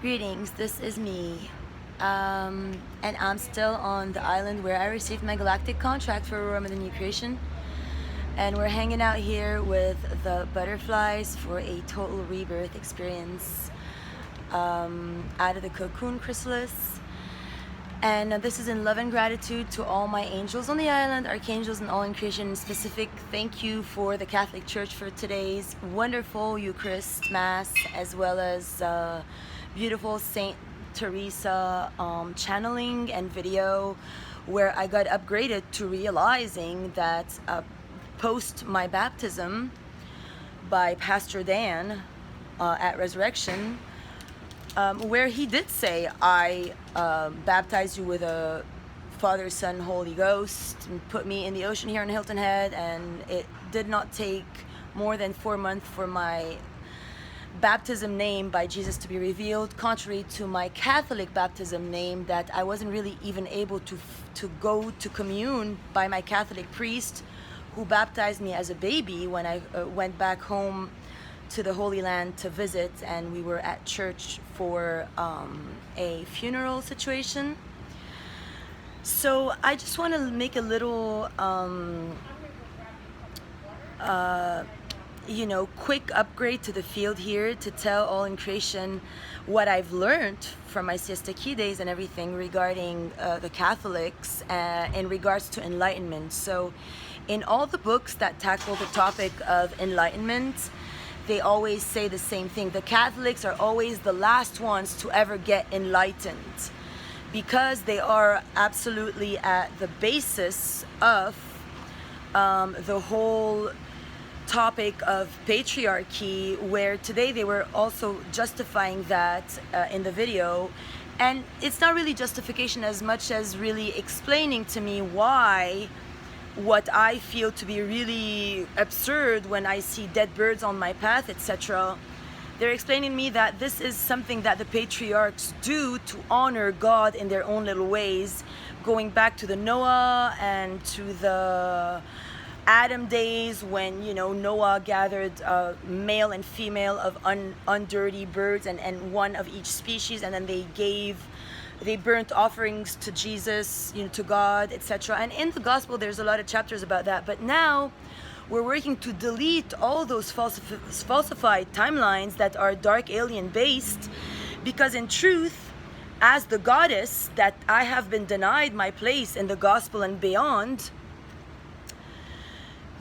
Greetings, this is me. And I'm still on the island where I received my galactic contract for Aurora, the Unification. And we're hanging out here with the butterflies for a total rebirth experience out of the cocoon chrysalis. And this is in love and gratitude to all my angels on the island, archangels, and all in creation. Specific thank you for the Catholic Church for today's wonderful Eucharist Mass, as well as beautiful Saint Teresa channeling and video, where I got upgraded to realizing that post my baptism by Pastor Dan at Resurrection, where he did say, I baptized you with a Father, Son, Holy Ghost, and put me in the ocean here in Hilton Head, and it did not take more than 4 months for my baptism name by Jesus to be revealed, contrary to my Catholic baptism name that I wasn't really even able to go to commune by my Catholic priest, who baptized me as a baby when I went back home to the Holy Land to visit, and we were at church for a funeral situation. So I just want to make a little quick upgrade to the field here to tell all in creation what I've learned from my siesta key days and everything regarding the Catholics in regards to enlightenment. So in all the books that tackle the topic of enlightenment, they always say the same thing. The Catholics are always the last ones to ever get enlightened, because they are absolutely at the basis of the whole topic of patriarchy, where today they were also justifying that in the video. And it's not really justification as much as really explaining to me why what I feel to be really absurd when I see dead birds on my path, etc. They're explaining to me that this is something that the patriarchs do to honor God in their own little ways, going back to the Noah and to the Adam days, when Noah gathered male and female of undirty birds and one of each species, and then they burnt offerings to Jesus, to God, etc. And in the gospel there's a lot of chapters about that. But now we're working to delete all those falsified timelines that are dark alien based, because in truth, as the goddess that I have been denied my place in the gospel and beyond,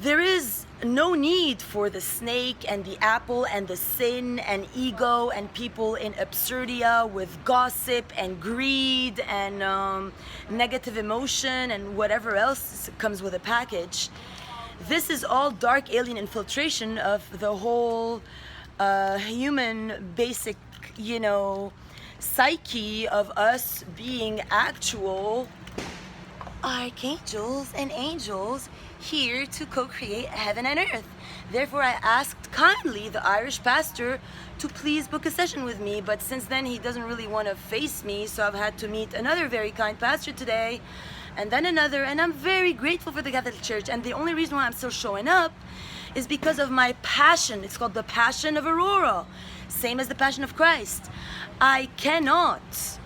there is no need for the snake and the apple and the sin and ego and people in absurdia with gossip and greed and negative emotion and whatever else comes with a package. This is all dark alien infiltration of the whole human basic, psyche of us being actual archangels and angels here to co-create heaven and earth. Therefore, I asked kindly the Irish pastor to please book a session with me, but since then he doesn't really want to face me, so I've had to meet another very kind pastor today, and then another, and I'm very grateful for the Catholic Church. And the only reason why I'm still showing up is because of my passion. It's called the Passion of Aurora, same as the Passion of Christ. I cannot,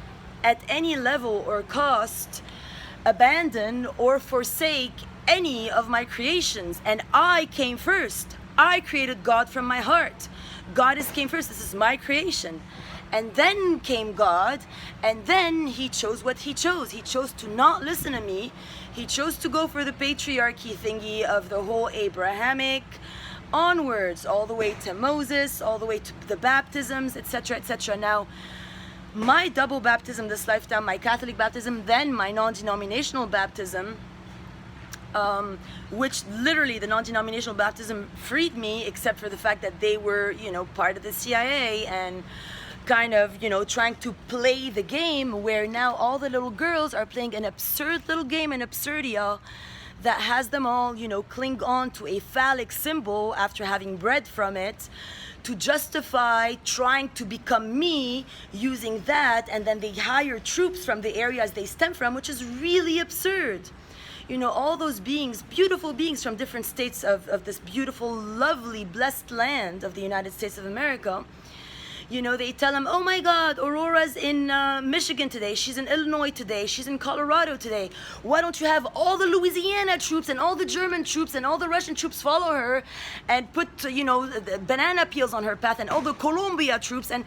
at any level or cost, abandon or forsake any of my creations. And I came first. I created God from my heart. Goddess came first. This is my creation. And then came God, and then he chose what he chose. He chose to not listen to me. He chose to go for the patriarchy thingy of the whole Abrahamic onwards, all the way to Moses, all the way to the baptisms, etc., etc. Now, my double baptism this lifetime, my Catholic baptism, then my non-denominational baptism, which literally the non-denominational baptism freed me, except for the fact that they were, part of the CIA and kind of, trying to play the game, where now all the little girls are playing an absurd little game in absurdia that has them all, cling on to a phallic symbol after having bred from it, to justify trying to become me using that, and then they hire troops from the areas they stem from, which is really absurd. All those beings, beautiful beings from different states of this beautiful, lovely, blessed land of the United States of America, You know, they tell them, oh my God, Aurora's in Michigan today. She's in Illinois today. She's in Colorado today. Why don't you have all the Louisiana troops and all the German troops and all the Russian troops follow her and put, you know, the banana peels on her path, and all the Columbia troops. And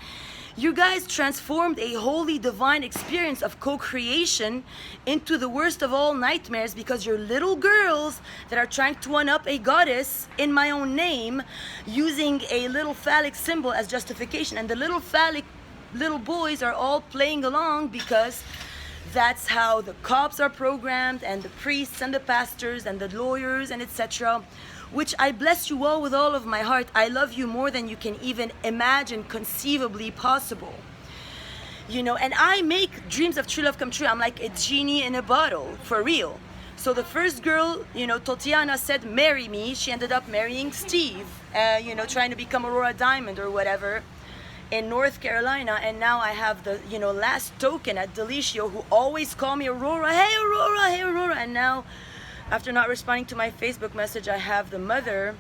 you guys transformed a holy divine experience of co-creation into the worst of all nightmares, because you're little girls that are trying to one-up a goddess in my own name using a little phallic symbol as justification. And the little phallic little boys are all playing along because that's how the cops are programmed, and the priests and the pastors and the lawyers and etc. Which I bless you all with all of my heart. I love you more than you can even imagine conceivably possible. You know, and I make dreams of true love come true. I'm like a genie in a bottle, for real. So the first girl, you know, Tatiana said, marry me. She ended up marrying Steve, you know, trying to become Aurora Diamond or whatever in North Carolina. And now I have the, you know, last token at Delicio who always call me Aurora. Hey, Aurora, hey, Aurora. And now, after not responding to my Facebook message, I have the mother,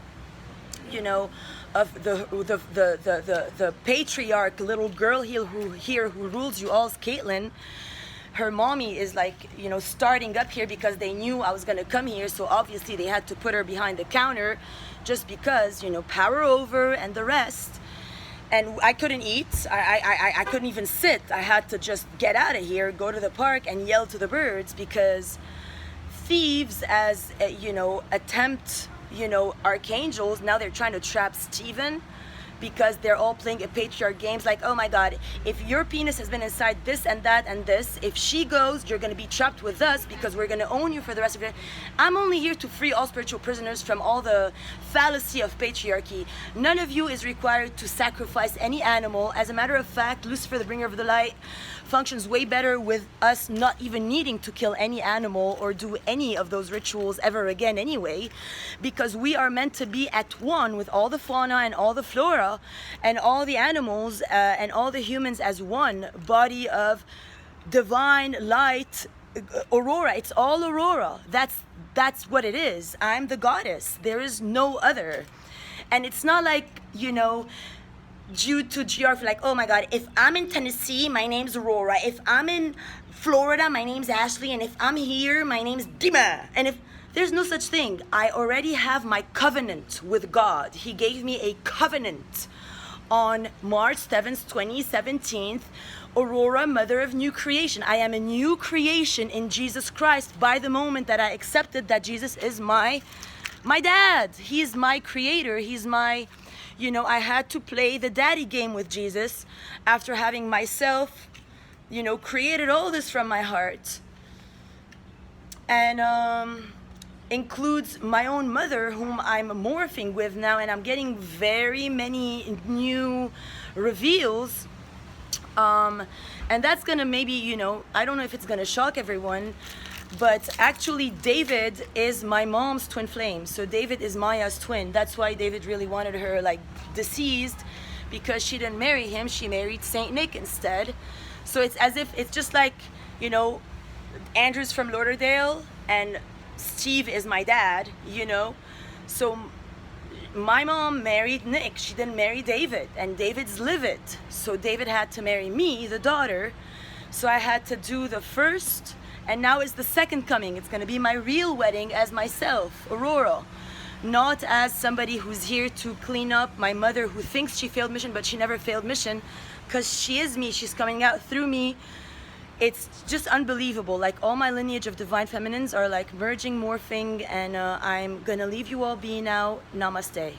you know, of the patriarch little girl here who rules you all's Caitlin. Her mommy is like, you know, starting up here because they knew I was gonna come here, so obviously they had to put her behind the counter just because, you know, power over and the rest. And I couldn't eat, I couldn't even sit. I had to just get out of here, go to the park and yell to the birds, because thieves, as you know, attempt, you know, archangels, now they're trying to trap Stephen because they're all playing a patriarch games like, oh my God, if your penis has been inside this and that and this, if she goes, you're gonna be trapped with us because we're gonna own you for the rest of it. I'm only here to free all spiritual prisoners from all the fallacy of patriarchy. None of you is required to sacrifice any animal. As a matter of fact, Lucifer, the bringer of the light, functions way better with us not even needing to kill any animal or do any of those rituals ever again anyway, because we are meant to be at one with all the fauna and all the flora and all the animals and all the humans as one body of divine light. Aurora, it's all Aurora. That's what it is. I'm the goddess. There is no other. And it's not like, you know, due to geography, like, oh my God, if I'm in Tennessee, my name's Aurora. If I'm in Florida, my name's Ashley. And if I'm here, my name's Dima. And if there's no such thing, I already have my covenant with God. He gave me a covenant on March 7th, 2017. Aurora, mother of new creation. I am a new creation in Jesus Christ by the moment that I accepted that Jesus is my dad. He is my creator. He's my, you know, I had to play the daddy game with Jesus after having myself, you know, created all this from my heart. And includes my own mother, whom I'm morphing with now, and I'm getting very many new reveals. And that's gonna maybe, you know, I don't know if it's gonna shock everyone, but actually David is my mom's twin flame. So David is Maya's twin. That's why David really wanted her like deceased, because she didn't marry him, she married Saint Nick instead. So it's as if, it's just like, you know, Andrew's from Lauderdale and Steve is my dad, you know. So my mom married Nick, she didn't marry David, and David's livid. So David had to marry me, the daughter. So I had to do the first, and now is the second coming. It's gonna be my real wedding as myself, Aurora. Not as somebody who's here to clean up my mother who thinks she failed mission, but she never failed mission, because she is me, she's coming out through me. It's just unbelievable. Like all my lineage of divine feminines are like merging, morphing, and I'm gonna leave you all be now. Namaste.